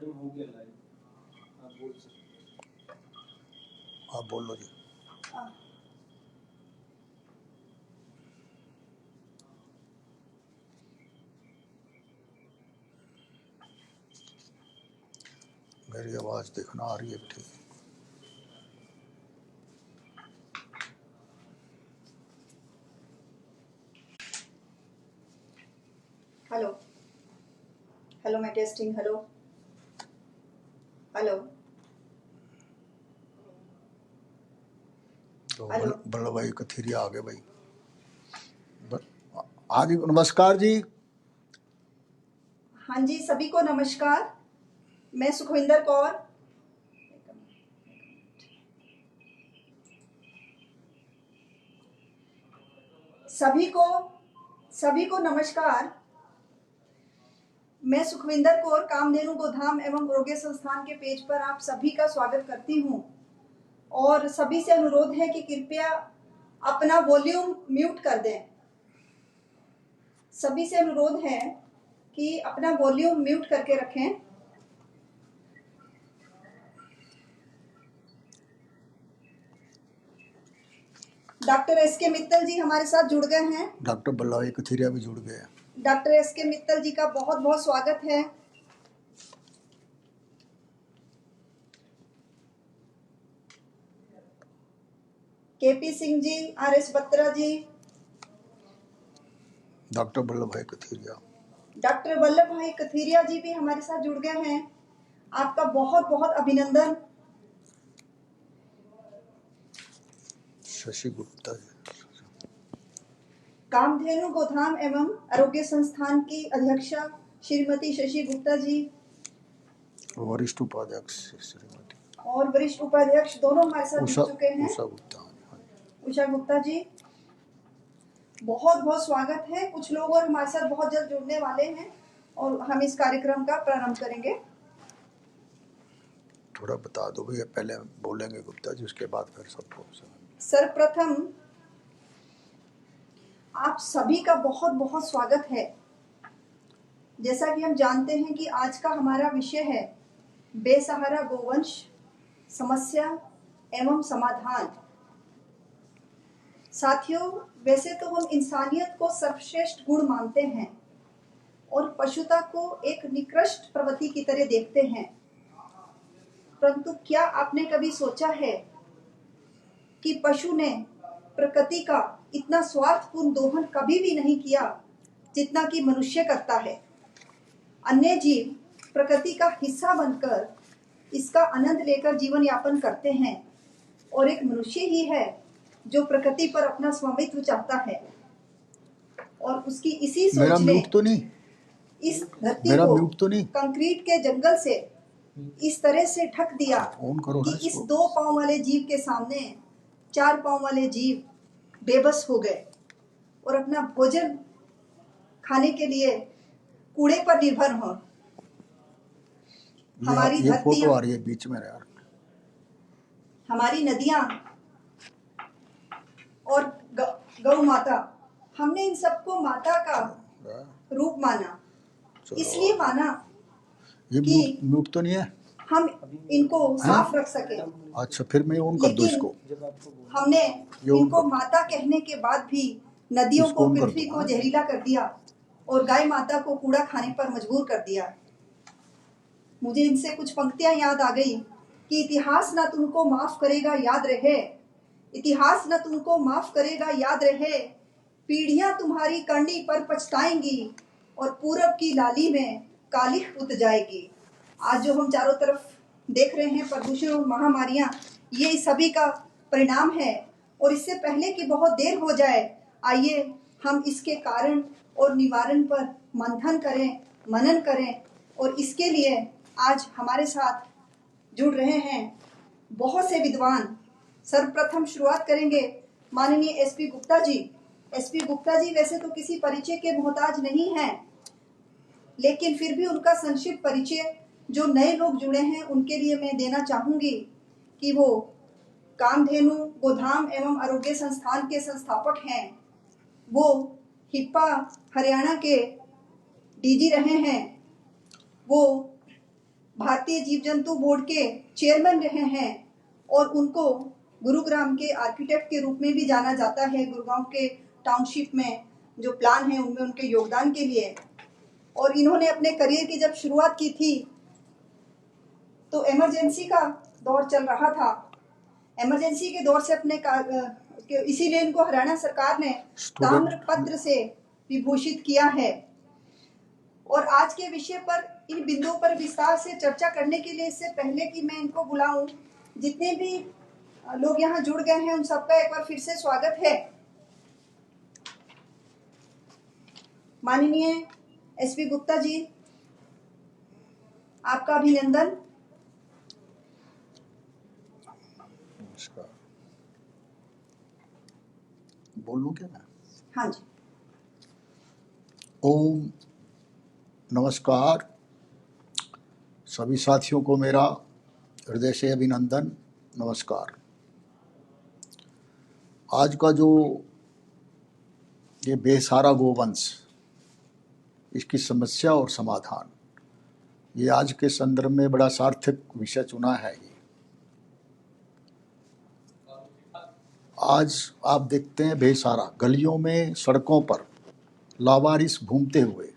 Recording हो गया live, आप बोल सकते हैं। आप बोलो जी। मेरी आवाज देखना आ रही है ठीक? हेलो हेलो, मैं टेस्टिंग। हेलो हेलो तो हेलो। बल्लभ भाई कथीरिया आ गए भाई। हाँ जी, नमस्कार जी। हाँ जी, सभी को नमस्कार। मैं सुखविंदर कौर। सभी को नमस्कार। मैं सुखविंदर कौर कामधेनु गोधाम एवं आरोग्य संस्थान के पेज पर आप सभी का स्वागत करती हूँ और सभी से अनुरोध है कि कृपया अपना वॉल्यूम म्यूट कर दें। सभी से अनुरोध है कि अपना वॉल्यूम म्यूट करके रखें। Doctor S K. मित्तल जी हमारे साथ जुड़ गए हैं। डॉक्टर बल्लभ भाई कथीरिया भी जुड़ गए हैं। Doctor S K. मित्तल जी का बहुत बहुत स्वागत है। के.पी. सिंह जी, आर.एस. बत्रा जी, डॉक्टर वल्लभ भाई कथीरिया, डॉक्टर वल्लभ भाई कथीरिया जी भी हमारे साथ जुड़ गए हैं। आपका बहुत बहुत अभिनंदन। शशि गुप्ता जी, कामधेनु गोधाम एवं आरोग्य संस्थान की अध्यक्षा श्रीमती शशि गुप्ता जी वरिष्ठ उपाध्यक्ष श्रीमती और वरिष्ठ उपाध्यक्ष दोनों हमारे साथ जुड़ चुके हैं। उषा गुप्ता, उषा गुप्ता जी, बहुत बहुत स्वागत है। कुछ लोग और हमारे साथ बहुत जल्द जुड़ने वाले हैं और हम इस कार्यक्रम का प्रारंभ करेंगे। थोड़ा बता दो भैया, पहले बोलेंगे गुप्ता जी, उसके बाद फिर सबको। सर्वप्रथम आप सभी का बहुत बहुत स्वागत है। जैसा कि हम जानते हैं कि आज का हमारा विषय है बेसहारा गोवंश, समस्या एवं समाधान। साथियों, वैसे तो हम इंसानियत को सर्वश्रेष्ठ गुण मानते हैं और पशुता को एक निकृष्ट प्रवृत्ति की तरह देखते हैं, परंतु क्या आपने कभी सोचा है कि पशु ने प्रकृति का इतना स्वार्थपूर्ण दोहन कभी भी नहीं किया जितना कि मनुष्य करता है। अन्य जीव प्रकृति का हिस्सा बनकर इसका आनंद लेकर जीवन यापन करते हैं और एक मनुष्य ही है जो प्रकृति पर अपना स्वामित्व चाहता है और उसकी इसी सोच ने इस धरती को कंक्रीट के जंगल से इस तरह से ढक दिया कि इस 2 पांव वाले जीव के सामने 4 पांव वाले जीव बेबस हो गए और अपना भोजन खाने के लिए कूड़े पर निर्भर हो। हमारी धरती आ रही है बीच में यार, हमारी नदियां और गौ माता, हमने इन सबको माता का रूप माना। इसलिए माना कि म्यूट तो नहीं है, हम इनको साफ रख सके। अच्छा, फिर मैं ऑन कर दूं इसको। हमने इनको माता कहने के बाद भी नदियों को, पृथ्वी को जहरीला कर दिया और गाय माता को कूड़ा खाने पर मजबूर कर दिया। मुझे इनसे कुछ पंक्तियां याद आ गई कि इतिहास ना तुमको माफ करेगा याद रहे, इतिहास न तुमको माफ करेगा याद रहे, पीढ़ियां तुम्हारी करनी पर पछताएंगी और पूरब की लाली में कालिख उत जाएगी। आज जो हम चारों तरफ देख रहे हैं प्रदूषण और महामारियां, ये सभी का परिणाम है और इससे पहले कि बहुत देर हो जाए, आइए हम इसके कारण और निवारण पर मंथन करें, मनन करें। और इसके लिए आज हमारे साथ जुड़ रहे हैं बहुत से विद्वान। सर्वप्रथम शुरुआत करेंगे माननीय एसपी गुप्ता जी। एसपी गुप्ता जी वैसे तो किसी परिचय के मोहताज नहीं हैं, लेकिन फिर भी उनका संक्षिप्त परिचय जो नए लोग जुड़े हैं उनके लिए मैं देना चाहूंगी कि वो कामधेनु गोधाम एवं आरोग्य संस्थान के संस्थापक हैं। वो हिप्पा हरियाणा के डीजी रहे हैं। वो भारतीय जीव जंतु बोर्ड के चेयरमैन रहे हैं और उनको गुरुग्राम के आर्किटेक्ट के रूप में भी जाना जाता है। गुरुगांव के टाउनशिप में जो प्लान है उनमें उनके योगदान के लिए। और इन्होंने अपने करियर की जब शुरुआत की थी तो इमरजेंसी का दौर चल रहा था। इमरजेंसी के दौर से इसीलिए इनको हरियाणा सरकार ने ताम्रपत्र से विभूषित किया है। और आज के विषय पर इन बिंदुओं पर विस्तार से चर्चा करने के लिए, इससे पहले कि मैं इनको बुलाऊं, जितने भी लोग यहाँ जुड़ गए हैं उन सबका एक बार फिर से स्वागत है। माननीय एसपी गुप्ता जी, आपका अभिनंदन। नमस्कार। बोल लूं क्या मैं? हाँ जी। ओम नमस्कार। सभी साथियों को मेरा हृदय से अभिनंदन, नमस्कार। आज का जो ये बेसहारा गोवंश, इसकी समस्या और समाधान, ये आज के संदर्भ में बड़ा सार्थक विषय चुना है। ये आज आप देखते हैं बेसहारा गलियों में, सड़कों पर लावारिस घूमते हुए,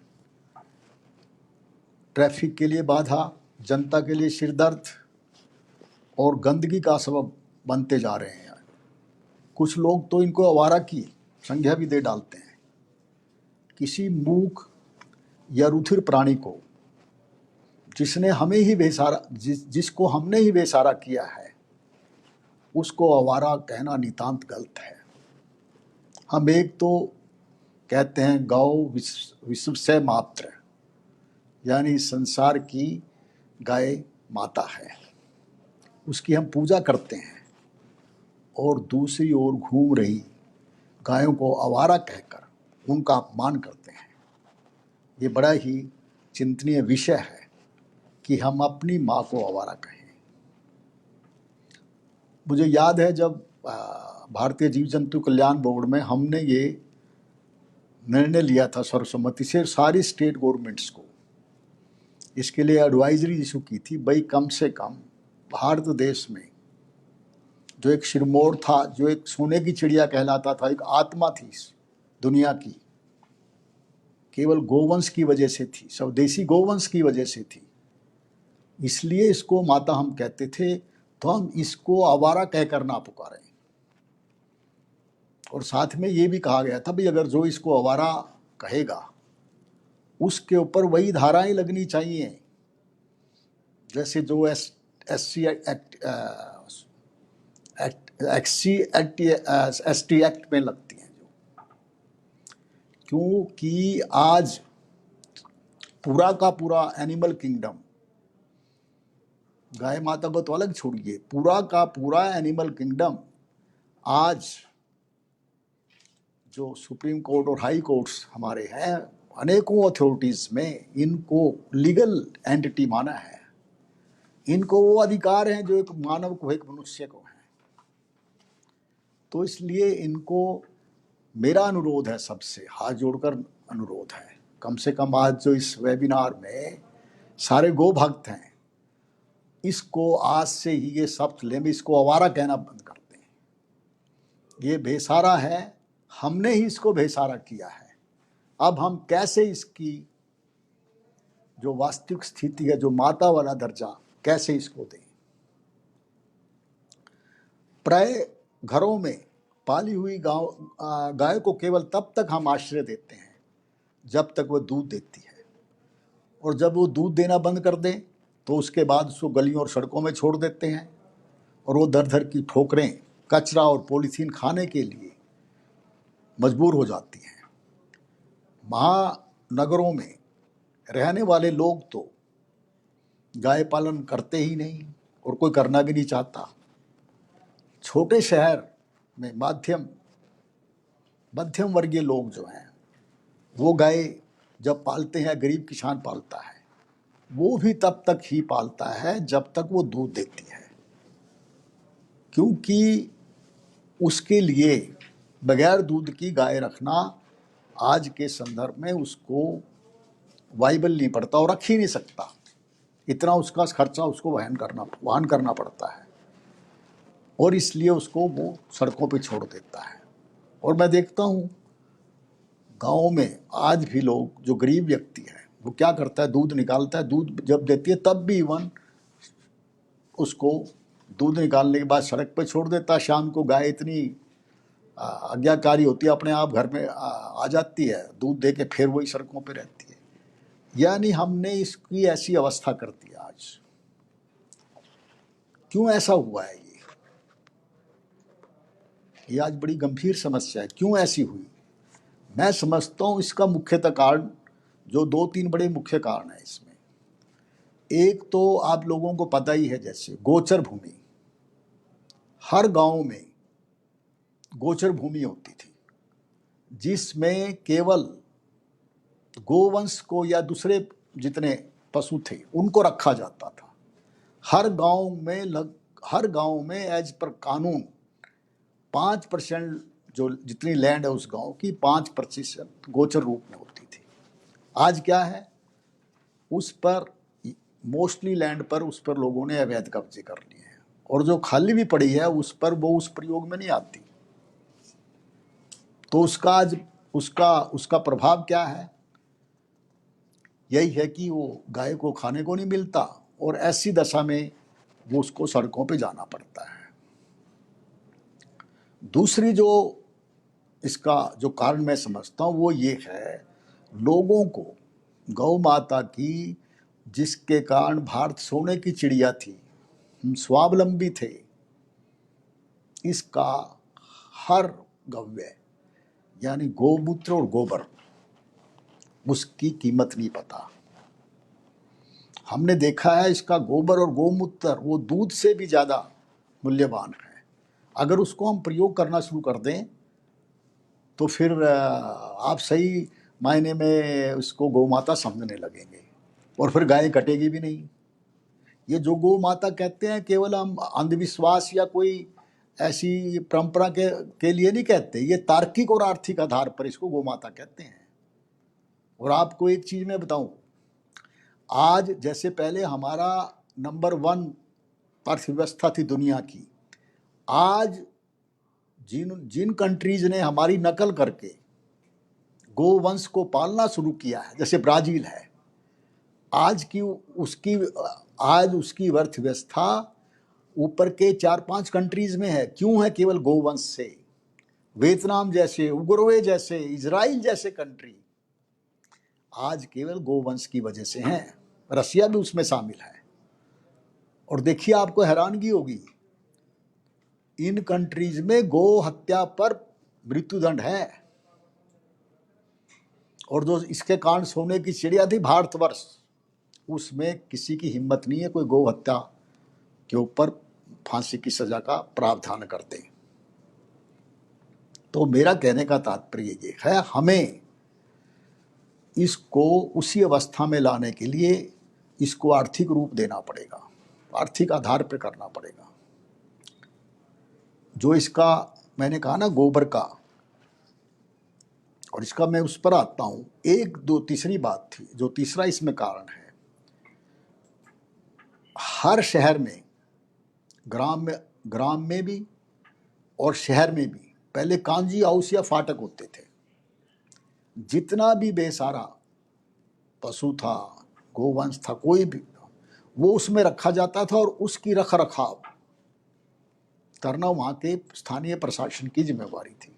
ट्रैफिक के लिए बाधा, जनता के लिए सिरदर्द और गंदगी का सबब बनते जा रहे हैं। कुछ लोग तो इनको आवारा की संज्ञा भी दे डालते हैं। किसी मूक या रुधिर प्राणी को जिसने हमें ही बेसहारा जिसको हमने ही बेसहारा किया है, उसको आवारा कहना नितांत गलत है। हम एक तो कहते हैं गौ विश्व से मात्र, यानी संसार की गाय माता है, उसकी हम पूजा करते हैं। और दूसरी ओर घूम रही गायों को आवारा कहकर उनका अपमान करते हैं। ये बड़ा ही चिंतनीय विषय है कि हम अपनी माँ को आवारा कहें। मुझे याद है जब भारतीय जीव जंतु कल्याण बोर्ड में हमने ये निर्णय लिया था सर्वसम्मति से सारी स्टेट गवर्नमेंट्स को, इसके लिए एडवाइजरी इशू की थी। भाई कम से कम भारत देश में जो एक सिरमौर था, जो एक सोने की चिड़िया कहलाता था, एक आत्मा थी इस दुनिया की, केवल गोवंश की वजह से थी, स्वदेशी गोवंश की वजह से थी, इसलिए इसको माता हम कहते थे। तो हम इसको आवारा कहकर ना पुकारें। और साथ में ये भी कहा गया था भाई अगर जो इसको आवारा कहेगा उसके ऊपर वही धाराएं लगनी चाहिए जैसे जो एसटी एक्ट में लगती हैं। क्योंकि आज पूरा का पूरा एनिमल किंगडम, गाय माता को तो अलग छोड़िए, पूरा का पूरा एनिमल किंगडम आज जो सुप्रीम कोर्ट और हाई कोर्ट्स हमारे हैं, अनेकों अथॉरिटीज में इनको लीगल एंटिटी माना है। इनको वो अधिकार हैं जो एक मानव को, एक मनुष्य को है। तो इसलिए इनको मेरा अनुरोध है, सबसे हाथ जोड़कर अनुरोध है, कम से कम आज जो इस वेबिनार में सारे गो भक्त हैं, इसको आज से ही ये शब्द लें, इसको आवारा कहना बंद कर दें। ये बेसहारा है, हमने ही इसको बेसहारा किया है। अब हम कैसे इसकी जो वास्तविक स्थिति है, जो माता वाला दर्जा, कैसे इसको दें। प्राय घरों में पाली हुई गाय को केवल तब तक हम आश्रय देते हैं जब तक वो दूध देती है, और जब वो दूध देना बंद कर दे तो उसके बाद उसको गलियों और सड़कों में छोड़ देते हैं, और वो दर दर की ठोकरें, कचरा और पॉलीथीन खाने के लिए मजबूर हो जाती हैं। महानगरों में रहने वाले लोग तो गाय पालन करते ही नहीं और कोई करना भी नहीं चाहता। छोटे शहर में मध्यम वर्गीय लोग जो हैं, वो गाय जब पालते हैं, गरीब किसान पालता है, वो भी तब तक ही पालता है जब तक वो दूध देती है, क्योंकि उसके लिए बगैर दूध की गाय रखना आज के संदर्भ में उसको वाइबल नहीं पड़ता और रख ही नहीं सकता। इतना उसका खर्चा उसको वहन करना पड़ता है, और इसलिए उसको वो सड़कों पे छोड़ देता है। और मैं देखता हूँ गाँव में आज भी लोग, जो गरीब व्यक्ति है वो क्या करता है, दूध निकालता है, दूध जब देती है तब भी इवन उसको दूध निकालने के बाद सड़क पे छोड़ देता है। शाम को गाय इतनी आज्ञाकारी होती है, अपने आप घर में आ जाती है, दूध दे के फिर वही सड़कों पे रहती है। यानी हमने इसकी ऐसी अवस्था कर दी आज। क्यों ऐसा हुआ है? ये आज बड़ी गंभीर समस्या है। क्यों ऐसी हुई? मैं समझता हूँ इसका मुख्यतः कारण, जो 2-3 बड़े मुख्य कारण है इसमें। एक तो आप लोगों को पता ही है, जैसे गोचर भूमि, हर गांव में गोचर भूमि होती थी, जिसमें केवल गोवंश को या दूसरे जितने पशु थे उनको रखा जाता था। हर गांव में एज पर कानून 5% जो जितनी लैंड है उस गांव की 5% गोचर रूप में होती थी। आज क्या है, उस पर मोस्टली लैंड पर उस पर लोगों ने अवैध कब्जे कर लिए हैं, और जो खाली भी पड़ी है उस पर वो उस प्रयोग में नहीं आती। तो उसका प्रभाव क्या है? यही है कि वो गाय को खाने को नहीं मिलता, और ऐसी दशा में वो उसको सड़कों पे जाना पड़ता है। दूसरी जो इसका जो कारण मैं समझता हूँ वो ये है, लोगों को गौ माता की, जिसके कारण भारत सोने की चिड़िया थी, हम स्वावलंबी थे, इसका हर गव्य यानी गोमूत्र और गोबर, उसकी कीमत नहीं पता। हमने देखा है इसका गोबर और गोमूत्र वो दूध से भी ज़्यादा मूल्यवान है। अगर उसको हम प्रयोग करना शुरू कर दें तो फिर आप सही मायने में उसको गौ माता समझने लगेंगे, और फिर गाय कटेगी भी नहीं। ये जो गौ माता कहते हैं, केवल हम अंधविश्वास या कोई ऐसी परंपरा के लिए नहीं कहते, ये तार्किक और आर्थिक आधार पर इसको गौ माता कहते हैं। और आपको एक चीज़ मैं बताऊं, आज जैसे पहले हमारा नंबर 1 अर्थव्यवस्था थी दुनिया की, आज जिन कंट्रीज ने हमारी नकल करके गोवंश को पालना शुरू किया है, जैसे ब्राजील है, आज उसकी अर्थव्यवस्था ऊपर के 4-5 कंट्रीज में है। क्यों है? केवल गोवंश से। वियतनाम जैसे, उरुग्वे जैसे, इजराइल जैसे कंट्री आज केवल गोवंश की वजह से हैं। रसिया भी उसमें शामिल है। और देखिए, आपको हैरानगी होगी, इन कंट्रीज में गो हत्या पर मृत्युदंड है, और जो इसके कारण सोने की चिड़िया थी भारतवर्ष, उसमें किसी की हिम्मत नहीं है कोई गौ हत्या के ऊपर फांसी की सजा का प्रावधान करते। तो मेरा कहने का तात्पर्य ये है, हमें इसको उसी अवस्था में लाने के लिए इसको आर्थिक रूप देना पड़ेगा, आर्थिक आधार पर करना पड़ेगा। जो इसका मैंने कहा ना गोबर का, और इसका मैं उस पर आता हूं। एक दो तीसरी बात थी, जो तीसरा इसमें कारण है, हर शहर में, ग्राम में भी और शहर में भी पहले कांजी हाउस या फाटक होते थे। जितना भी बेसारा पशु था, गोवंश था, कोई भी, वो उसमें रखा जाता था, और उसकी रख रखाव करना वहाँ के स्थानीय प्रशासन की जिम्मेवारी थी।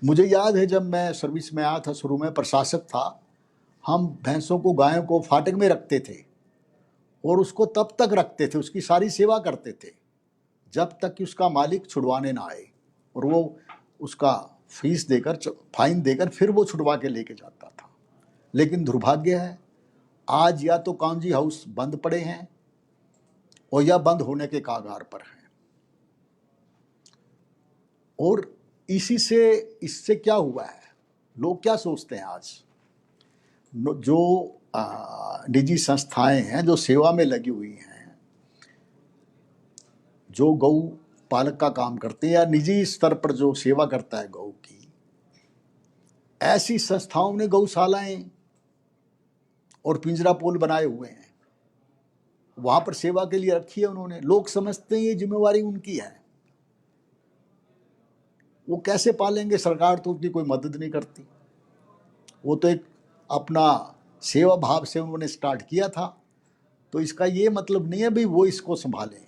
मुझे याद है जब मैं सर्विस में आया था, शुरू में प्रशासक था, हम भैंसों को, गायों को फाटक में रखते थे, और उसको तब तक रखते थे, उसकी सारी सेवा करते थे जब तक कि उसका मालिक छुड़वाने ना आए, और वो उसका फीस देकर, फाइन देकर फिर वो छुड़वा के लेके जाता था। लेकिन दुर्भाग्य है, आज या तो कांजी हाउस बंद पड़े हैं और या बंद होने के कागार पर हैं। और इससे क्या हुआ है, लोग क्या सोचते हैं आज, जो निजी संस्थाएं हैं जो सेवा में लगी हुई हैं, जो गौ पालक का काम करते हैं या निजी स्तर पर जो सेवा करता है गौ की, ऐसी संस्थाओं ने गौशालाएं और पिंजरा पोल बनाए हुए हैं। वहां पर सेवा के लिए रखी है उन्होंने। लोग समझते हैं ये जिम्मेवारी उनकी है, वो कैसे पालेंगे? सरकार तो उनकी कोई मदद नहीं करती। वो तो एक अपना सेवा भाव से उन्होंने स्टार्ट किया था, तो इसका ये मतलब नहीं है भाई वो इसको संभालें।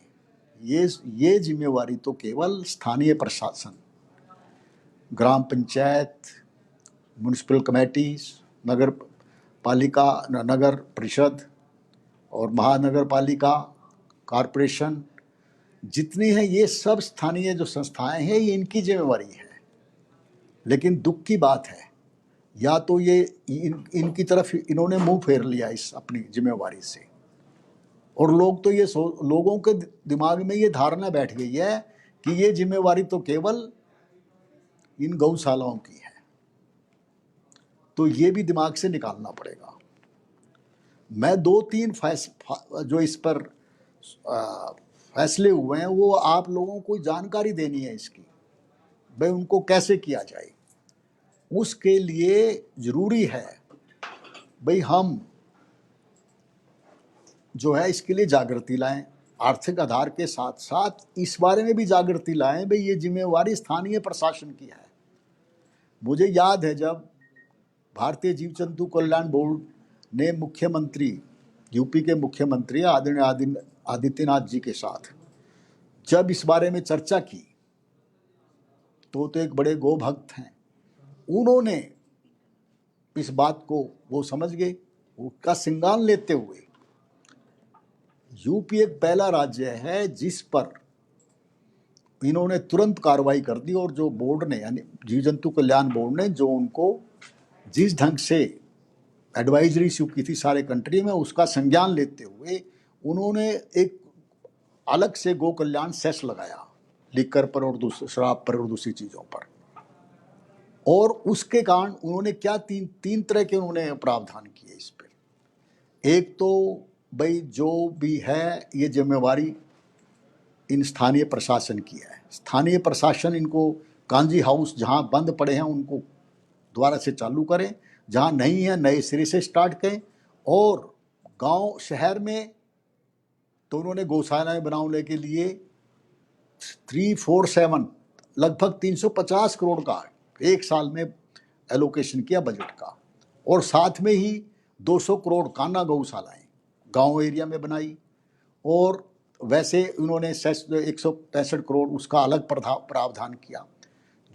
ये जिम्मेवारी तो केवल स्थानीय प्रशासन, ग्राम पंचायत, म्यूनिसिपल कमेटीज, नगर पालिका, नगर परिषद और महानगर पालिका, कॉरपोरेशन जितनी है, ये सब स्थानीय जो संस्थाएं हैं ये इनकी जिम्मेवारी है। लेकिन दुख की बात है, या तो ये इनकी तरफ इन्होंने मुंह फेर लिया इस अपनी जिम्मेवारी से, और लोग तो ये लोगों के दिमाग में ये धारणा बैठ गई है कि ये जिम्मेवारी तो केवल इन गौशालाओं की है। तो ये भी दिमाग से निकालना पड़ेगा। मैं 2-3 जो इस पर फैसले हुए हैं वो आप लोगों को जानकारी देनी है इसकी, भाई उनको कैसे किया जाए। उसके लिए जरूरी है भाई हम जो है इसके लिए जागृति लाएं, आर्थिक आधार के साथ साथ इस बारे में भी जागृति लाएं भाई ये जिम्मेवारी स्थानीय प्रशासन की है। मुझे याद है जब भारतीय जीव जंतु कल्याण बोर्ड ने मुख्यमंत्री, यूपी के मुख्यमंत्री आदरणीय आदित्यनाथ जी के साथ जब इस बारे में चर्चा की, तो एक बड़े गो भक्त हैं, उन्होंने इस बात को वो समझ गए, उसका संज्ञान लेते हुए यूपी एक पहला राज्य है जिस पर इन्होंने तुरंत कार्रवाई कर दी, और जो बोर्ड ने यानी जीव जंतु कल्याण बोर्ड ने जो उनको जिस ढंग से एडवाइजरी इशू की थी सारे कंट्री में, उसका संज्ञान लेते हुए उन्होंने एक अलग से गो कल्याण सेस लगाया, लिकर पर और शराब पर और दूसरी चीजों पर। और उसके कारण उन्होंने क्या तीन तरह के उन्होंने प्रावधान किए इस पर। एक तो भाई जो भी है ये जिम्मेवारी इन स्थानीय प्रशासन की है। स्थानीय प्रशासन इनको कांजी हाउस जहां बंद पड़े हैं उनको दोबारा से चालू करें, जहां नहीं है नए सिरे से स्टार्ट करें। और गांव शहर में तो उन्होंने गौशालाएं बनाने के लिए 347 लगभग 350 करोड़ का एक साल में एलोकेशन किया बजट का, और साथ में ही 200 करोड़ कान्हा गौशालाएं गांव एरिया में बनाई। और वैसे उन्होंने 165 करोड़ उसका अलग प्रावधान किया,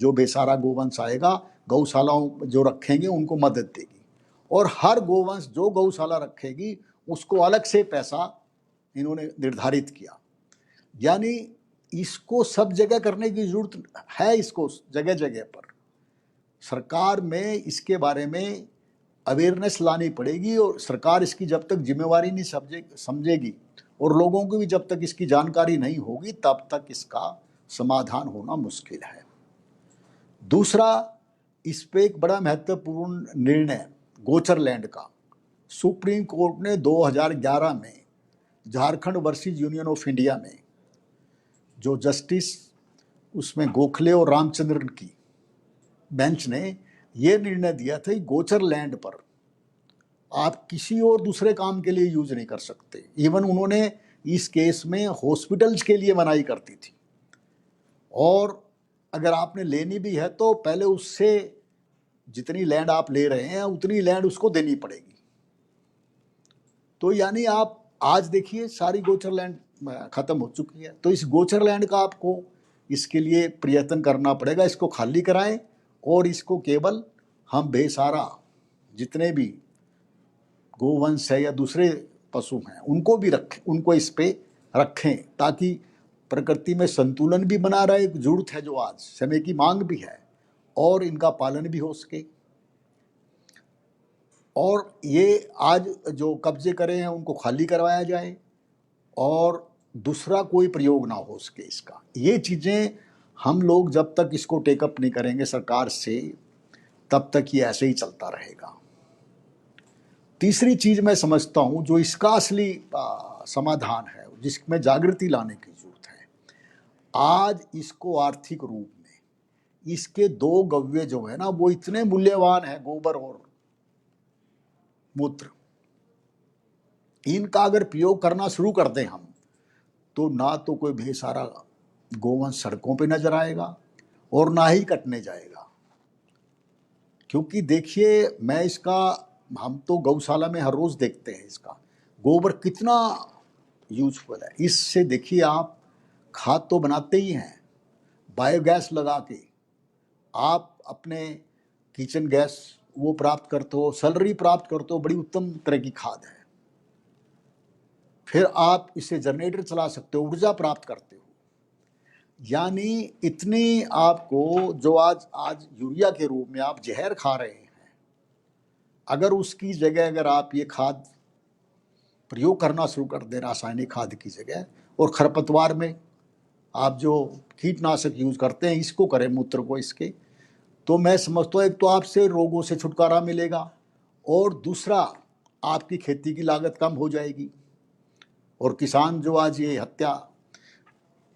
जो बेसारा गोवंश आएगा गौशालाओं जो रखेंगे उनको मदद देगी, और हर गोवंश जो गौशाला रखेगी उसको अलग से पैसा इन्होंने निर्धारित किया। यानी इसको सब जगह करने की जरूरत है, इसको जगह जगह पर सरकार में इसके बारे में अवेयरनेस लानी पड़ेगी, और सरकार इसकी जब तक जिम्मेवारी नहीं समझेगी और लोगों को भी जब तक इसकी जानकारी नहीं होगी तब तक इसका समाधान होना मुश्किल है। दूसरा, इस पे एक बड़ा महत्वपूर्ण निर्णय गोचर लैंड का सुप्रीम कोर्ट ने 2011 में Jharkhand versus union of India में जो जस्टिस उसमें गोखले और रामचंद्रन की बेंच ने यह निर्णय दिया था कि गोचर लैंड पर आप किसी और दूसरे काम के लिए यूज नहीं कर सकते। इवन उन्होंने इस केस में हॉस्पिटल्स के लिए मनाही करती थी, और अगर आपने लेनी भी है तो पहले उससे जितनी लैंड आप ले रहे हैं उतनी लैंड उसको देनी पड़ेगी। तो यानी आप आज देखिए सारी गोचर लैंड खत्म हो चुकी है। तो इस गोचर लैंड का आपको इसके लिए प्रयत्न करना पड़ेगा, इसको खाली कराएं, और इसको केवल हम बेसारा जितने भी गोवंश है या दूसरे पशु हैं उनको भी रखें, उनको इस पे रखें, ताकि प्रकृति में संतुलन भी बना रहे। एक जरूरत है जो आज समय की मांग भी है, और इनका पालन भी हो सके। और ये आज जो कब्जे करे हैं उनको खाली करवाया जाए, और दूसरा कोई प्रयोग ना हो सके इसका। ये चीज़ें हम लोग जब तक इसको टेकअप नहीं करेंगे सरकार से, तब तक ये ऐसे ही चलता रहेगा। तीसरी चीज मैं समझता हूं जो इसका असली समाधान है, जिसमें जागृति लाने की जरूरत है, आज इसको आर्थिक रूप में इसके दो गव्य जो है ना वो इतने मूल्यवान है, गोबर और मूत्र, इनका अगर प्रयोग करना शुरू कर दें हम, तो ना तो कोई बेसहारा गोवंश सड़कों पे नजर आएगा और ना ही कटने जाएगा। क्योंकि देखिए, मैं इसका, हम तो गौशाला में हर रोज देखते हैं इसका गोबर कितना यूजफुल है। इससे देखिए आप खाद तो बनाते ही हैं, बायोगैस लगा के आप अपने किचन गैस वो प्राप्त करते हो, सैलरी प्राप्त करते हो, बड़ी उत्तम तरह की खाद है। फिर आप इसे जनरेटर चला सकते हो, ऊर्जा प्राप्त करते हो। यानी इतनी आपको जो आज यूरिया के रूप में आप जहर खा रहे हैं, अगर उसकी जगह अगर आप ये खाद प्रयोग करना शुरू कर दें रासायनिक खाद की जगह, और खरपतवार में आप जो कीटनाशक यूज करते हैं इसको करें, मूत्र को इसके, तो मैं समझता हूँ एक तो आपसे रोगों से छुटकारा मिलेगा और दूसरा आपकी खेती की लागत कम हो जाएगी। और किसान जो आज ये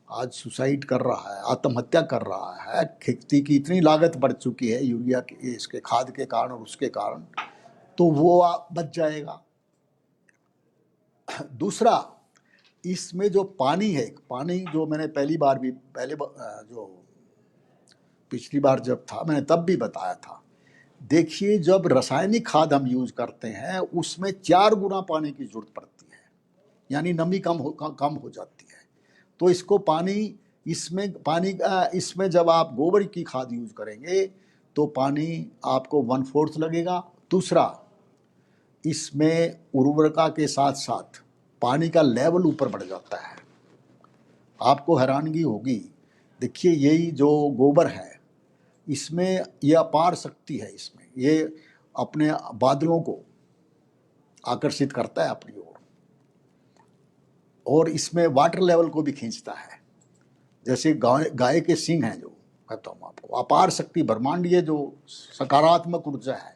आज सुसाइड कर रहा है, आत्महत्या कर रहा है, खेती की इतनी लागत बढ़ चुकी है यूरिया के, इसके खाद के कारण और उसके कारण, तो वो बच जाएगा। दूसरा, इसमें जो पानी है, पानी जो मैंने जो पिछली बार जब था मैंने तब भी बताया था, देखिए जब रासायनिक खाद हम यूज करते हैं उसमें 4 गुना पानी की जरूरत पड़ती है, यानी नमी कम हो जाती है। तो इसको इसमें जब आप गोबर की खाद यूज करेंगे तो पानी आपको 1/4 लगेगा। दूसरा, इसमें उर्वरता के साथ साथ पानी का लेवल ऊपर बढ़ जाता है। आपको हैरानगी होगी, देखिए यही जो गोबर है इसमें यह अपार शक्ति है, इसमें ये अपने बादलों को आकर्षित करता है अपनी ओर, और इसमें वाटर लेवल को भी खींचता है। जैसे गाय के सींग हैं, जो कहता हूँ आपको, अपार शक्ति, ब्रह्मांडीय जो सकारात्मक ऊर्जा है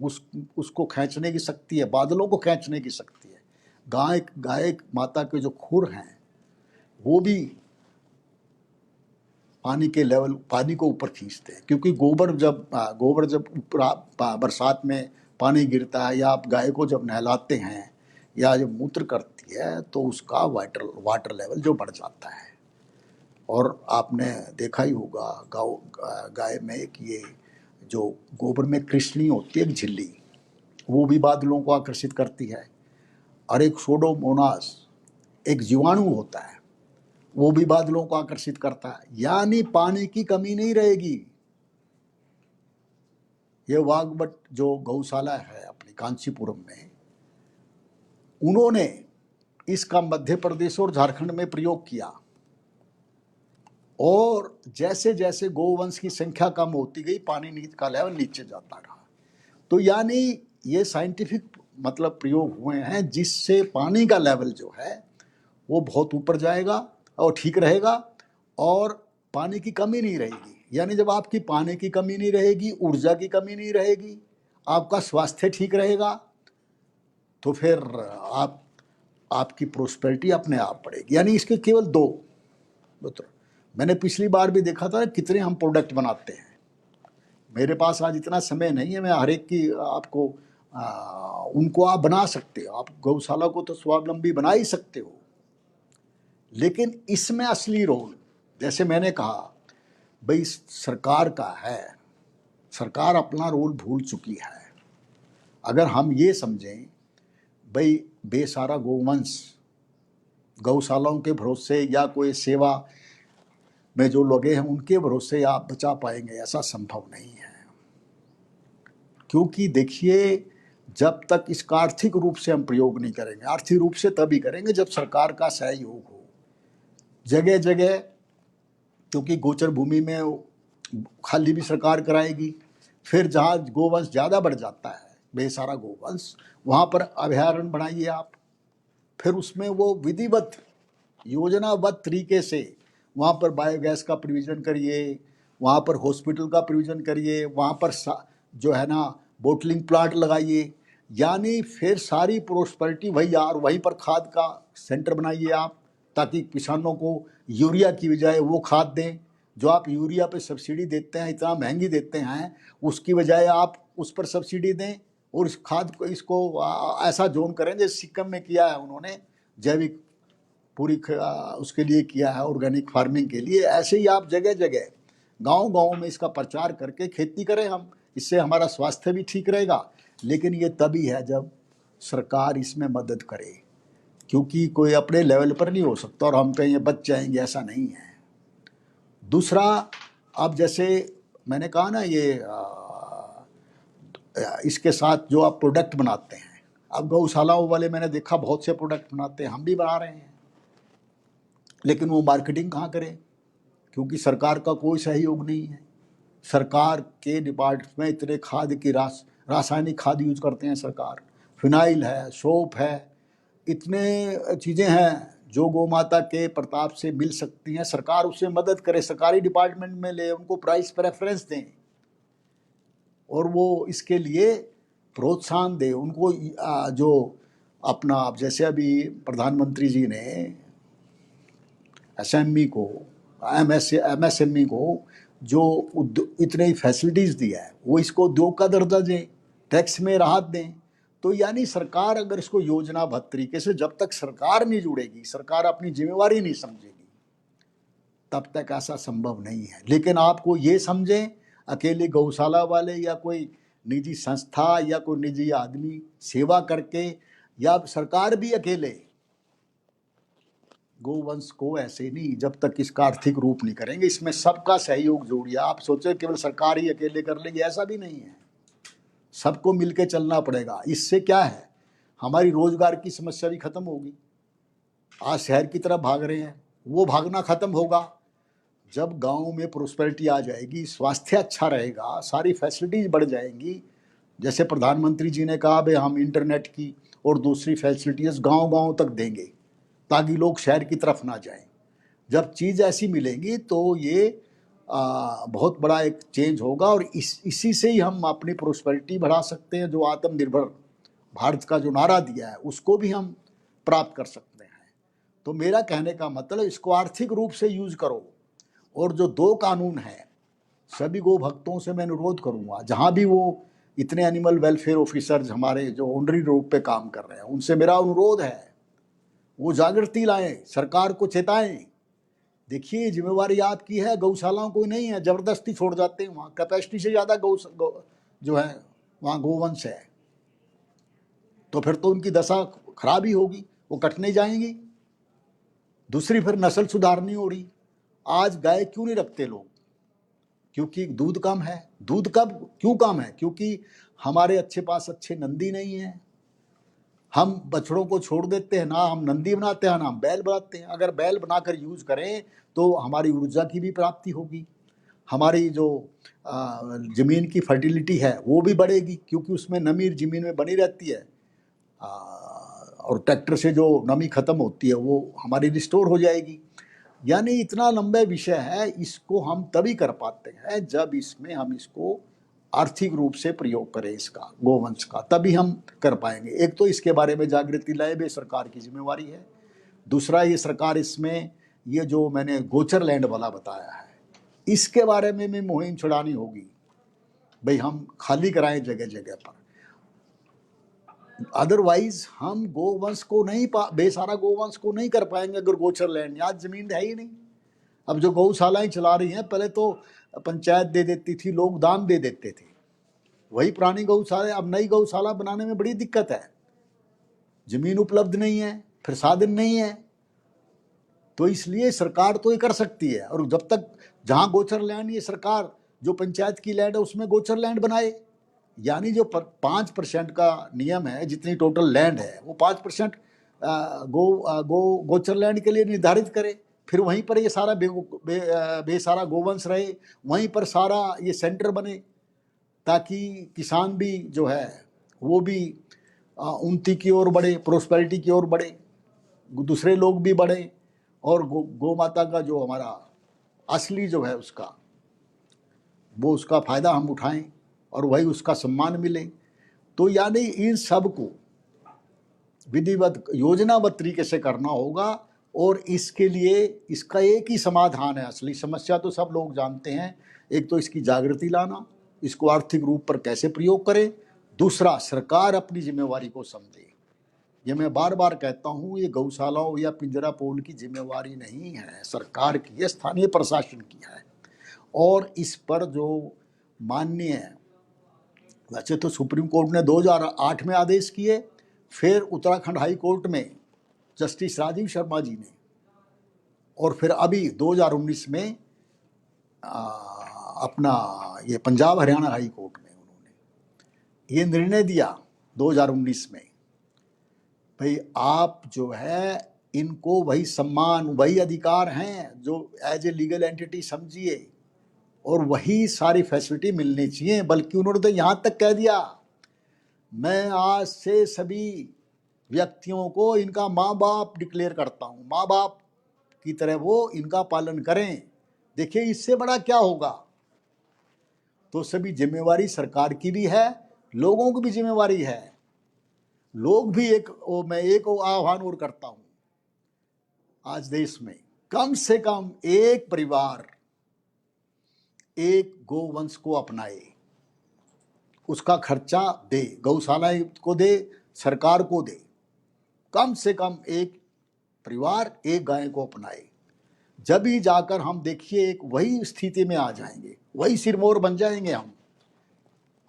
उसको खींचने की शक्ति है, बादलों को खींचने की शक्ति है। गाय माता के जो खुर हैं वो भी पानी को ऊपर खींचते हैं, क्योंकि गोबर जब बरसात में पानी गिरता है, या आप गाय को जब नहलाते हैं या जब मूत्र करती है तो उसका वाटर लेवल जो बढ़ जाता है। और आपने देखा ही होगा गाय में एक ये जो गोबर में कृष्णी होती है, एक झिल्ली, वो भी बादलों को आकर्षित करती है। और एक सोडोमोनास एक जीवाणु होता है, वो भी बादलों को आकर्षित करता है। यानी पानी की कमी नहीं रहेगी। ये वाघबट जो गौशाला है अपनी कांचीपुरम में, उन्होंने इसका मध्य प्रदेश और झारखंड में प्रयोग किया, और जैसे जैसे गोवंश की संख्या कम होती गई पानी का लेवल नीचे जाता रहा। तो यानी ये साइंटिफिक प्रयोग हुए हैं जिससे पानी का लेवल जो है वो बहुत ऊपर जाएगा और ठीक रहेगा, और पानी की कमी नहीं रहेगी। यानी जब आपकी पानी की कमी नहीं रहेगी, ऊर्जा की कमी नहीं रहेगी, आपका स्वास्थ्य ठीक रहेगा, तो फिर आपकी प्रोस्पेरिटी अपने आप बढ़ेगी। यानी इसके केवल 2 मैंने पिछली बार भी देखा था कितने हम प्रोडक्ट बनाते हैं। मेरे पास आज इतना समय नहीं है, मैं हर एक की आपको उनको आप बना सकते हो, आप गौशाला को तो स्वावलंबी बना ही सकते हो, लेकिन इसमें असली रोल, जैसे मैंने कहा भाई, सरकार का है। सरकार अपना रोल भूल चुकी है। अगर हम ये समझें भाई बेसहारा गोवंश गौशालाओं के भरोसे या कोई सेवा में जो लगे हैं उनके भरोसे आप बचा पाएंगे, ऐसा संभव नहीं है। क्योंकि देखिए, जब तक इसका आर्थिक रूप से हम प्रयोग नहीं करेंगे, आर्थिक रूप से तभी करेंगे जब सरकार का सहयोग हो जगह जगह, क्योंकि गोचर भूमि में खाली भी सरकार कराएगी। फिर जहाँ गोवंश ज़्यादा बढ़ जाता है, बेसहारा गोवंश, वहाँ पर अभयारण्य बनाइए आप। फिर उसमें वो विधिवत योजनाबद्ध तरीके से वहाँ पर बायोगैस का प्रोविज़न करिए, वहाँ पर हॉस्पिटल का प्रोविज़न करिए, वहाँ पर जो है ना बोटलिंग प्लांट लगाइए। यानी फिर सारी प्रोस्पेरिटी वहीं पर खाद का सेंटर बनाइए आप, ताकि किसानों को यूरिया की बजाय वो खाद दें जो आप यूरिया पे सब्सिडी देते हैं, इतना महंगी देते हैं, उसकी बजाय आप उस पर सब्सिडी दें और इस खाद को इसको ऐसा जोन करें जैसे सिक्किम में किया है उन्होंने, जैविक पूरी उसके लिए किया है, ऑर्गेनिक फार्मिंग के लिए। ऐसे ही आप जगह जगह गांव-गांव में इसका प्रचार करके खेती करें हम, इससे हमारा स्वास्थ्य भी ठीक रहेगा। लेकिन ये तभी है जब सरकार इसमें मदद करे, क्योंकि कोई अपने लेवल पर नहीं हो सकता और हम कहीं बच जाएंगे, ऐसा नहीं है। दूसरा, अब जैसे मैंने कहा ना, ये इसके साथ जो आप प्रोडक्ट बनाते हैं, अब गौशालाओं वाले मैंने देखा बहुत से प्रोडक्ट बनाते हैं, हम भी बना रहे हैं, लेकिन वो मार्केटिंग कहाँ करें, क्योंकि सरकार का कोई सहयोग नहीं है। सरकार के डिपार्टमेंट में इतने खाद की रासायनिक खाद यूज करते हैं सरकार, फिनाइल है, सोप है, इतने चीज़ें हैं जो गौ माता के प्रताप से मिल सकती हैं। सरकार उससे मदद करे, सरकारी डिपार्टमेंट में ले, उनको प्राइस प्रेफरेंस दें और वो इसके लिए प्रोत्साहन दे उनको। जो अपना, अब जैसे अभी प्रधानमंत्री जी ने एसएमई को, एमएसएमई को जो इतने फैसिलिटीज़ दिया है, वो इसको उद्योग का दर्जा दें, टैक्स में राहत दें। तो यानी सरकार अगर इसको योजनाबद्ध तरीके से, जब तक सरकार नहीं जुड़ेगी, सरकार अपनी जिम्मेवारी नहीं समझेगी, तब तक ऐसा संभव नहीं है। लेकिन आपको ये समझें, अकेले गौशाला वाले या कोई निजी संस्था या कोई निजी आदमी सेवा करके, या सरकार भी अकेले गोवंश को ऐसे नहीं, जब तक इसका आर्थिक रूप नहीं करेंगे, इसमें सबका सहयोग जोड़िए। आप सोचे केवल सरकार ही अकेले कर लेगी, ऐसा भी नहीं है, सबको मिलके चलना पड़ेगा। इससे क्या है, हमारी रोजगार की समस्या भी खत्म होगी। आज शहर की तरफ भाग रहे हैं, वो भागना खत्म होगा जब गांव में प्रोस्पेरिटी आ जाएगी, स्वास्थ्य अच्छा रहेगा, सारी फैसिलिटीज बढ़ जाएंगी। जैसे प्रधानमंत्री जी ने कहा, भाई हम इंटरनेट की और दूसरी फैसिलिटीज गांव-गांव तक देंगे ताकि लोग शहर की तरफ ना जाएं। जब चीज़ ऐसी मिलेंगी तो ये बहुत बड़ा एक चेंज होगा, और इसी से ही हम अपनी प्रोस्पेरिटी बढ़ा सकते हैं। जो आत्मनिर्भर भारत का जो नारा दिया है, उसको भी हम प्राप्त कर सकते हैं। तो मेरा कहने का मतलब, इसको आर्थिक रूप से यूज करो। और जो 2 कानून हैं, सभी गो भक्तों से मैं अनुरोध करूंगा, जहां भी वो इतने एनिमल वेलफेयर ऑफिसर्स हमारे जो ऑनरी रूप पे काम कर रहे हैं, उनसे मेरा अनुरोध है, वो जागृति लाएं, सरकार को चेताएं। देखिए, जिम्मेवारी आपकी है, गौशालाओं को नहीं है, जबरदस्ती छोड़ जाते हैं। वहाँ कैपेसिटी से ज़्यादा जो है वहाँ गोवंश है, तो फिर तो उनकी दशा खराब ही होगी, वो कटने जाएंगी। दूसरी, फिर नस्ल सुधारनी हो रही। आज गाय क्यों नहीं रखते लोग? क्योंकि दूध कम है। दूध क्यों कम है? क्योंकि हमारे पास अच्छे नंदी नहीं है। हम बछड़ों को छोड़ देते हैं, ना हम नंदी बनाते हैं ना हम बैल बनाते हैं। अगर बैल बनाकर यूज करें तो हमारी ऊर्जा की भी प्राप्ति होगी, हमारी जो ज़मीन की फर्टिलिटी है वो भी बढ़ेगी, क्योंकि उसमें नमी ज़मीन में बनी रहती है, और ट्रैक्टर से जो नमी खत्म होती है वो हमारी रिस्टोर हो जाएगी। यानी इतना लंबा विषय है, इसको हम तभी कर पाते हैं जब इसमें हम इसको आर्थिक रूप से प्रयोग करें, इसका गोवंश का, तभी हम कर पाएंगे। एक तो इसके बारे में जागृति लाए, भी सरकार की जिम्मेवारी है। दूसरा, ये सरकार इसमें ये जो मैंने गोचर लैंड वाला बताया है, इसके बारे में भी मुहिम छुड़ानी होगी। भाई हम खाली कराएं जगह जगह पर, अदरवाइज हम गोवंश को नहीं बेसारा गोवंश को नहीं कर पाएंगे अगर गोचर लैंड, आज जमीन है ही नहीं। अब जो गौशालाएं चला रही हैं, पहले तो पंचायत दे देती थी, लोग दान दे देते थे, वही पुरानी गौशाला। अब नई गौशाला बनाने में बड़ी दिक्कत है, जमीन उपलब्ध नहीं है, फिर साधन नहीं है। तो इसलिए सरकार तो ये कर सकती है, और जब तक जहां गोचर लैंड, ये सरकार जो पंचायत की लैंड है उसमें गोचर लैंड बनाए। यानी जो 5% का नियम है, जितनी टोटल लैंड है वो 5% गोचर लैंड के लिए निर्धारित करे। फिर वहीं पर ये सारा बेसारा गोवंश रहे, वहीं पर सारा ये सेंटर बने, ताकि किसान भी जो है वो भी उन्नति की ओर बढ़े, प्रोस्पेरिटी की ओर बढ़े, दूसरे लोग भी बढ़े, और गौ माता का जो हमारा असली जो है उसका, वो उसका फायदा हम उठाएं और वही उसका सम्मान मिले। तो यानी इन सब को विधिवत योजनाबद्ध तरीके से करना होगा, और इसके लिए इसका एक ही समाधान है। असली समस्या तो सब लोग जानते हैं, एक तो इसकी जागृति लाना, इसको आर्थिक रूप पर कैसे प्रयोग करें, दूसरा, सरकार अपनी जिम्मेवारी को समझे। ये मैं बार बार कहता हूँ, ये गौशालाओं या पिंजरा पोल की जिम्मेवारी नहीं है, सरकार की है, स्थानीय प्रशासन की है। और इस पर जो माननीय, वैसे तो सुप्रीम कोर्ट ने 2008 में आदेश किए, फिर उत्तराखंड हाई कोर्ट में जस्टिस राजीव शर्मा जी ने, और फिर अभी 2019 में अपना ये पंजाब हरियाणा हाई कोर्ट में उन्होंने ये निर्णय दिया 2019 में, भाई आप जो है इनको वही सम्मान, वही अधिकार हैं जो एज ए लीगल एंटिटी समझिए, और वही सारी फैसिलिटी मिलनी चाहिए। बल्कि उन्होंने तो यहाँ तक कह दिया, मैं आज से सभी व्यक्तियों को इनका माँ बाप डिक्लेयर करता हूँ, माँ बाप की तरह वो इनका पालन करें। देखिए इससे बड़ा क्या होगा। तो सभी जिम्मेवारी सरकार की भी है, लोगों की भी जिम्मेवारी है। लोग भी मैं एक आह्वान और करता हूँ, आज देश में कम से कम एक परिवार एक गोवंश को अपनाए, उसका खर्चा दे, गौशाला को दे, सरकार को दे। कम से कम एक परिवार एक गाय को अपनाए, जब ही जाकर हम देखिए एक वही स्थिति में आ जाएंगे, वही सिरमौर बन जाएंगे हम,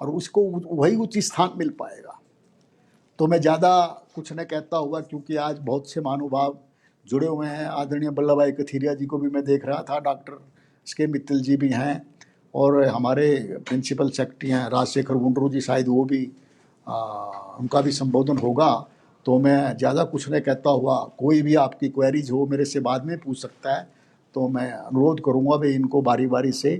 और उसको वही उच्च स्थान मिल पाएगा। तो मैं ज़्यादा कुछ न कहता हुआ, क्योंकि आज बहुत से महानुभाव जुड़े हुए हैं। आदरणीय वल्लभ भाई कथीरिया जी को भी मैं देख रहा था, डॉक्टर एस.के. मित्तल जी भी हैं, और हमारे प्रिंसिपल सेक्रेटरी हैं राजशेखर गुंडरू जी, शायद वो भी उनका भी संबोधन होगा। तो मैं ज़्यादा कुछ नहीं कहता हुआ, कोई भी आपकी क्वेरीज हो मेरे से बाद में पूछ सकता है। तो मैं अनुरोध करूँगा भाई इनको बारी बारी से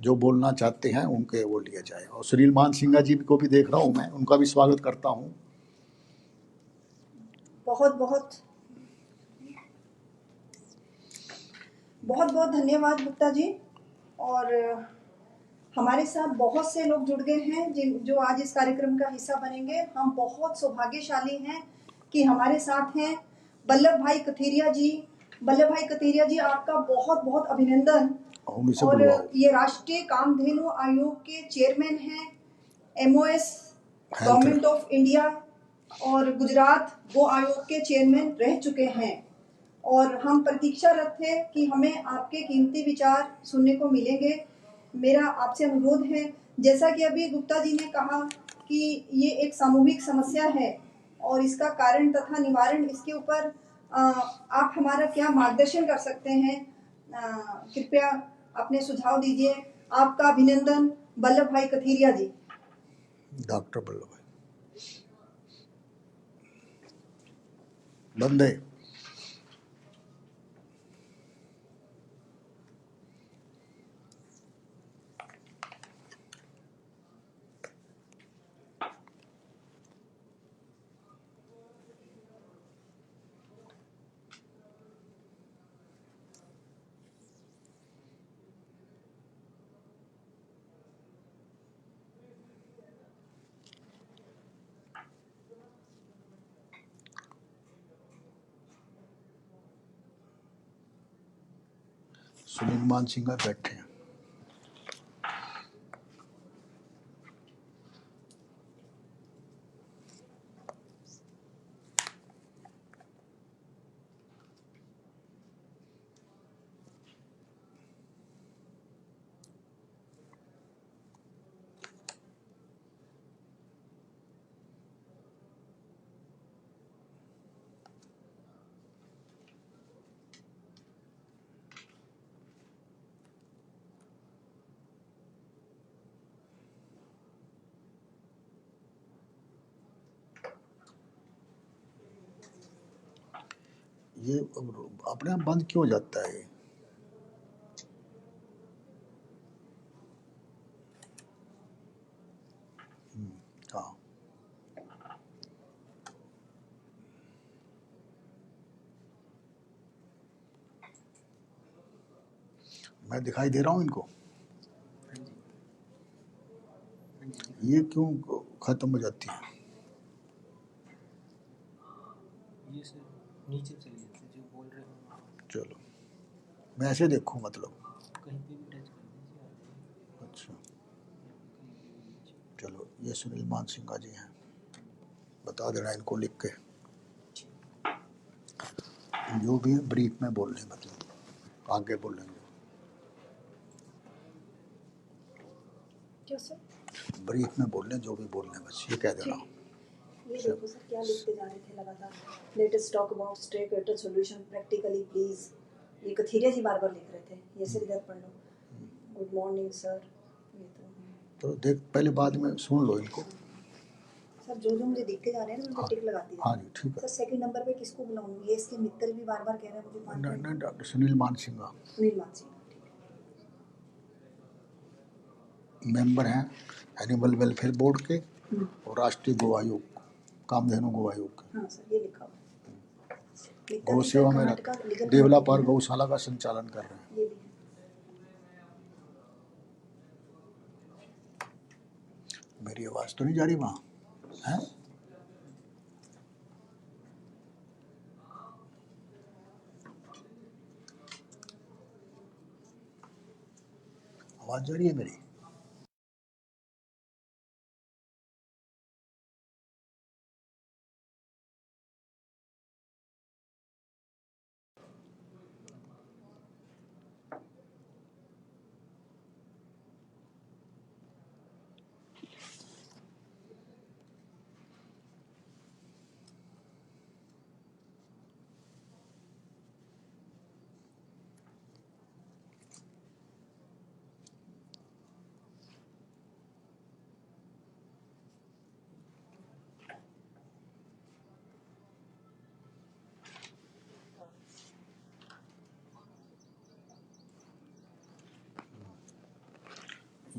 जो बोलना चाहते हैं उनके वो लिया जाए। और सुनील मान सिंह जी को भी देख रहा हूँ मैं, उनका भी स्वागत करता हूँ। बहुत बहुत बहुत बहुत धन्यवाद गुप्ता जी। और हमारे साथ बहुत से लोग जुड़ गए हैं जो आज इस कार्यक्रम का हिस्सा बनेंगे। हम बहुत सौभाग्यशाली हैं कि हमारे साथ हैं वल्लभ भाई कथीरिया जी। वल्लभ भाई कथीरिया जी, आपका बहुत बहुत अभिनंदन। और ये राष्ट्रीय कामधेनु आयोग के चेयरमैन हैं, MOS गवर्नमेंट ऑफ इंडिया और गुजरात गो आयोग के चेयरमैन रह चुके हैं। और हम प्रतीक्षारत थे कि हमें आपके कीमती विचार सुनने को मिलेंगे। मेरा आपसे अनुरोध है, जैसा कि अभी गुप्ता जी ने कहा कि ये एक सामूहिक समस्या है और इसका कारण तथा निवारण, इसके ऊपर आप हमारा क्या मार्गदर्शन कर सकते हैं, कृपया अपने सुझाव दीजिए। आपका अभिनंदन वल्लभ भाई कथीरिया जी। डॉक्टर वल्लभ भाई बंदे। सुनील मान सिंह बैठे हैं। ये अपने आप बंद क्यों हो जाता है? हाँ, मैं दिखाई दे रहा हूँ इनको। ये क्यों खत्म हो जाती है? ये सर नीचे चली जाती है जो बोल रहे हो। चलो मैं ऐसे देखूँ, मतलब कहीं पे भी टच कर दीजिए। अच्छा। कहीं पे भी नीचे। ये सुनील मानसिंघा जी हैं, बता देना इनको लिख के, जो भी है ब्रीफ में बोल लें, मतलब आगे बोलेंगे। क्यों सर? ब्रीफ में बोल लें, जो भी बोल लें, बस ये कह देना। ये देखो सर क्या लिखते जा रहे थे लगातार, latest talk about stray quarter solution practically please. ये कथीरिया जी बार बार लिख रहे थे, ये सर इधर पढ़ लो। Good morning sir. ये तो देख, पहले बाद में सुन लो इनको। सर जो जो मुझे दिखते जा रहे हैं ना उनको टिक लगाती है। हाँ जी, ठीक है। सर सेकंड नंबर पे किसको बुलाऊं? ये इसके मित्तल भी बार बार कह रहे हैं मुझे नहीं, डॉक्टर सुनील मानसिंघा सुनील मानसिंह। मेंबर हैं एनिमल वेलफेयर बोर्ड के और राष्ट्रीय गो आयोग, कामधेनु गो आयोग के। हाँ सर ये लिखा हुआ है। गौ सेवा में देवलापार गौशाला का संचालन कर रहे हैं। ये भी है। मेरी आवाज तो नहीं जा रही वहाँ है? आवाज जा रही है मेरी?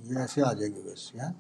ये ऐसे आ जाएगी वैसे है।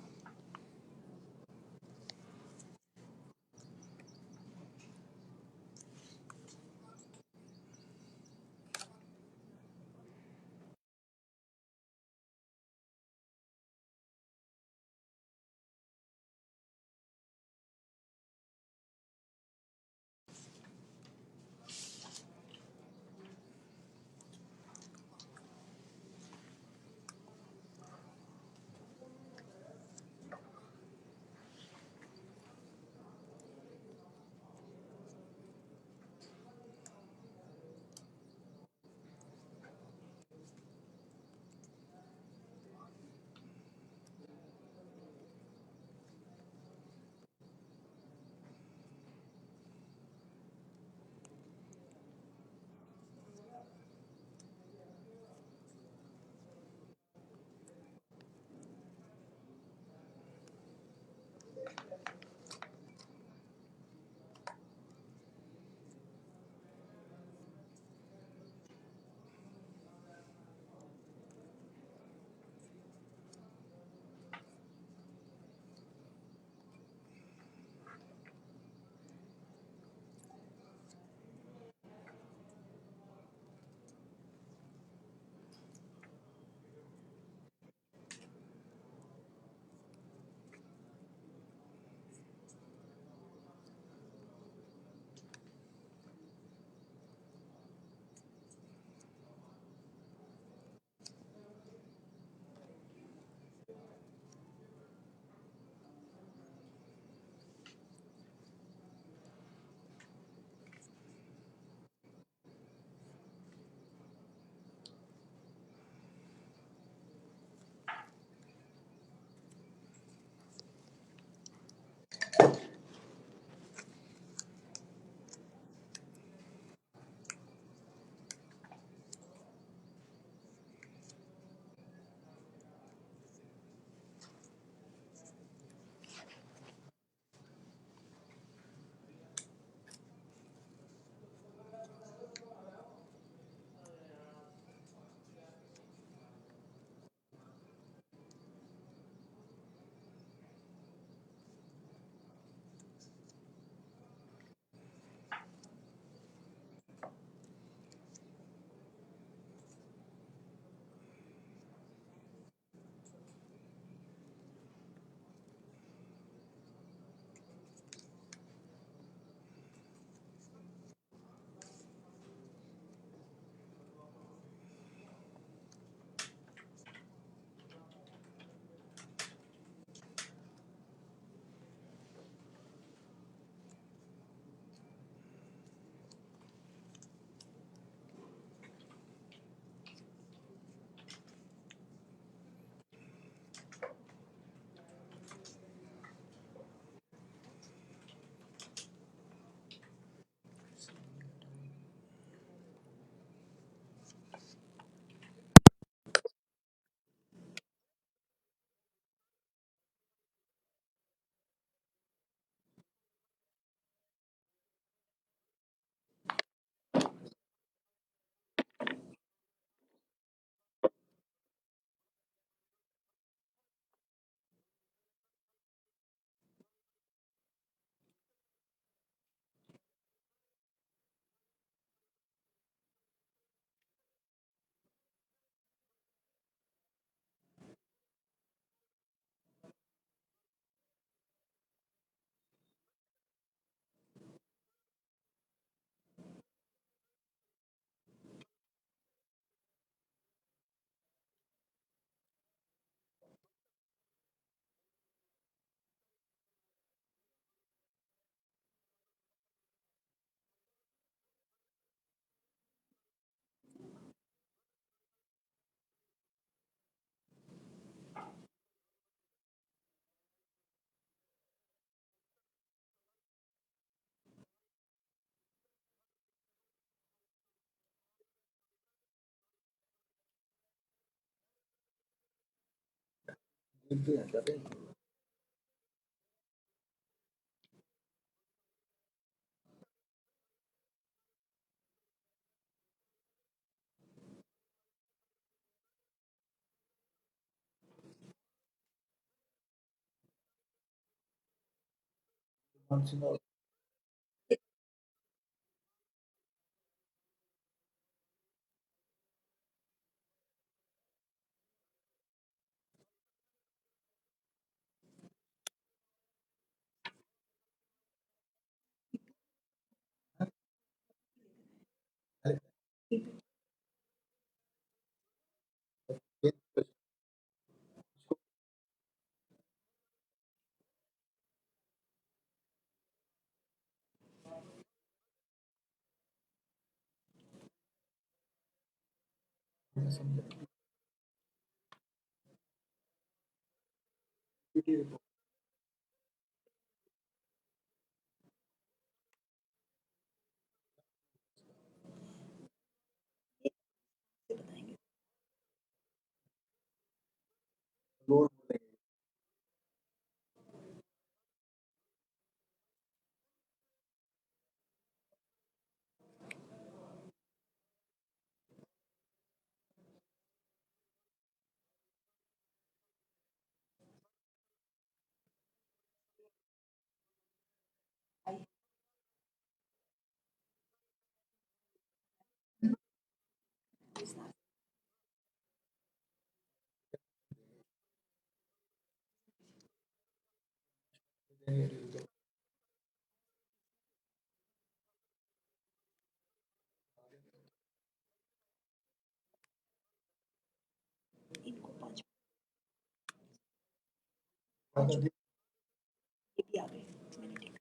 मिलते हैं क्या कहीं? मानसिंह और लोड इनको 5 ज़्यादा ये भी आ गए मैंने देखा।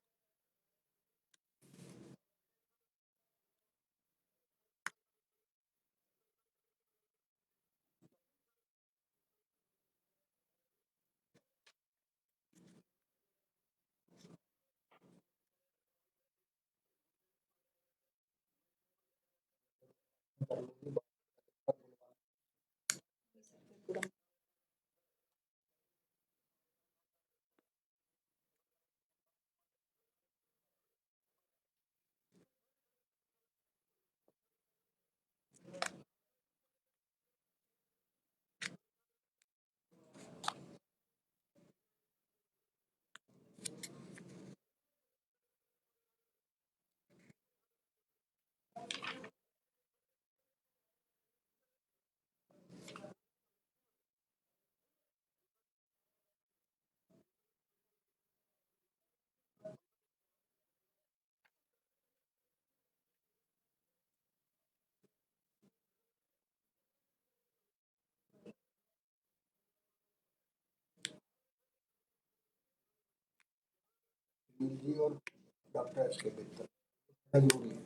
जी और डॉक्टर एस के बेहतर जरूरी है,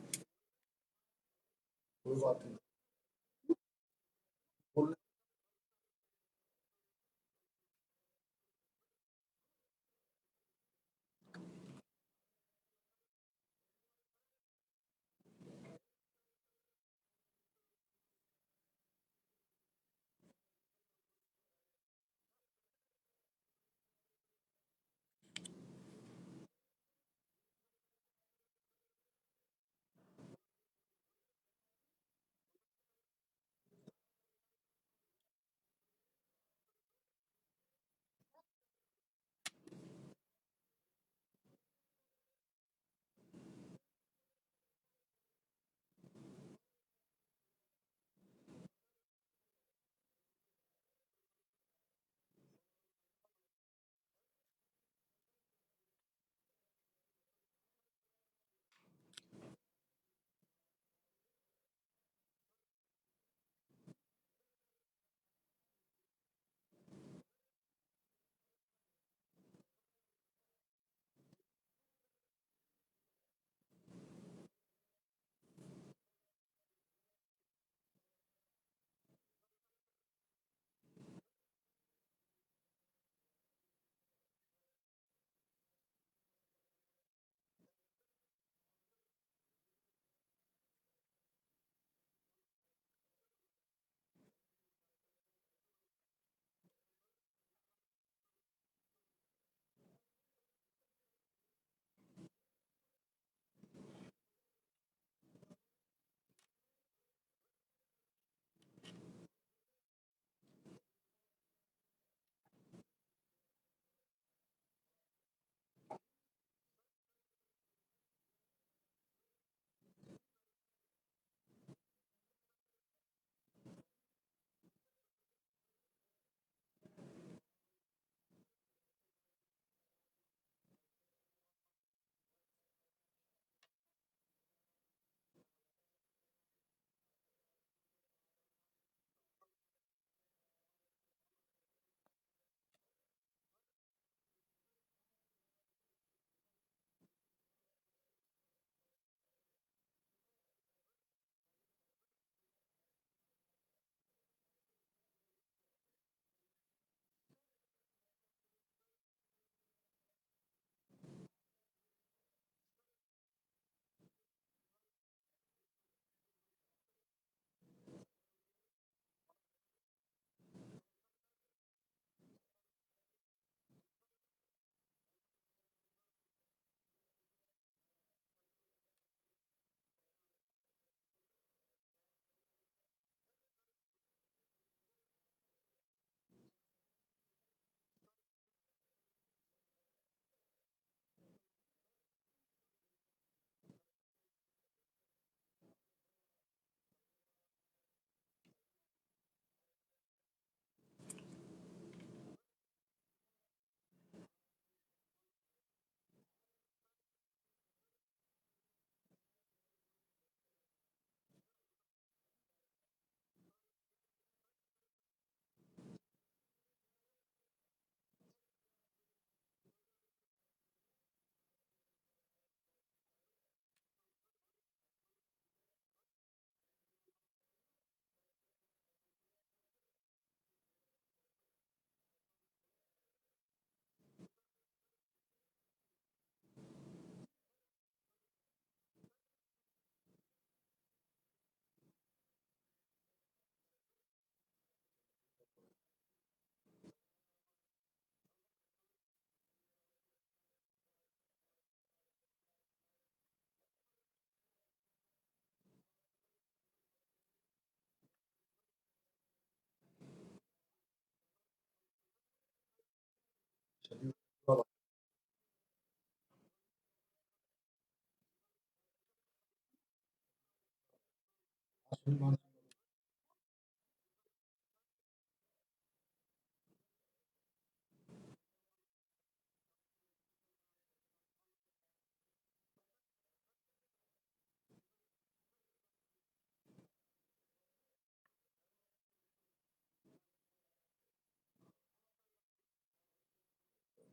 कोई बात नहीं। बोलने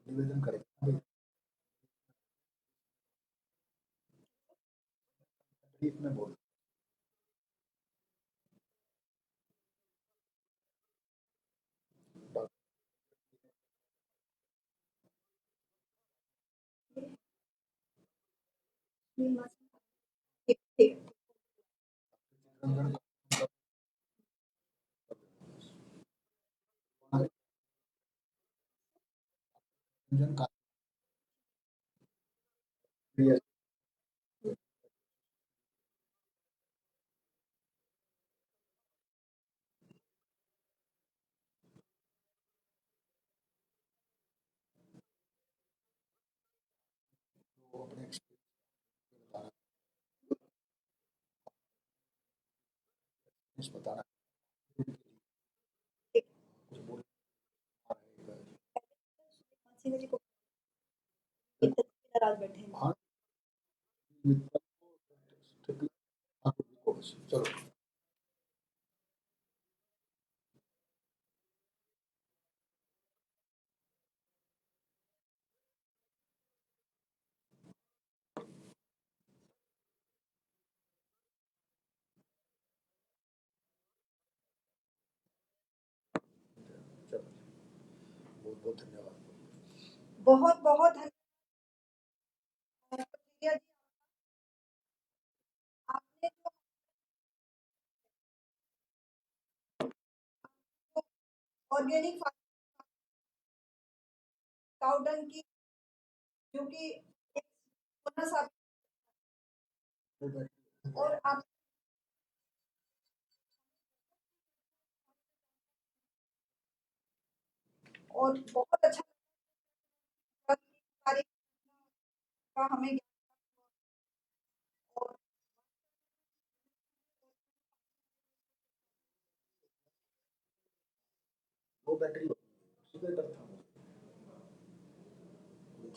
निवेदन करें में बोल ठीक ठीक रंजन का अपने एक्सपीरियंस बताना ठीक कुछ बोल सिंह जी को नाराज बैठे हैं हाँ चलो चलो बहुत बहुत धन्यवाद बहुत बहुत धन्यवाद प्रिया जी आपने जो ऑर्गेनिक काउडंग की जो कि एक सोना साबित और आप और बहुत अच्छा कार्य का हमें और वो बैटरी सुबह तक था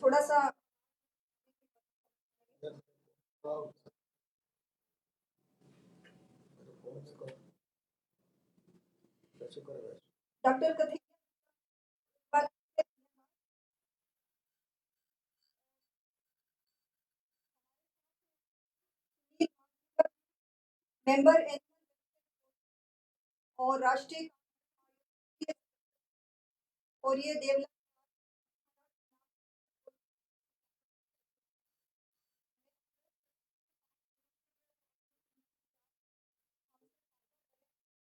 थोड़ा सा डॉक्टर कथी मेंबर और राष्ट्रीय और ये देवला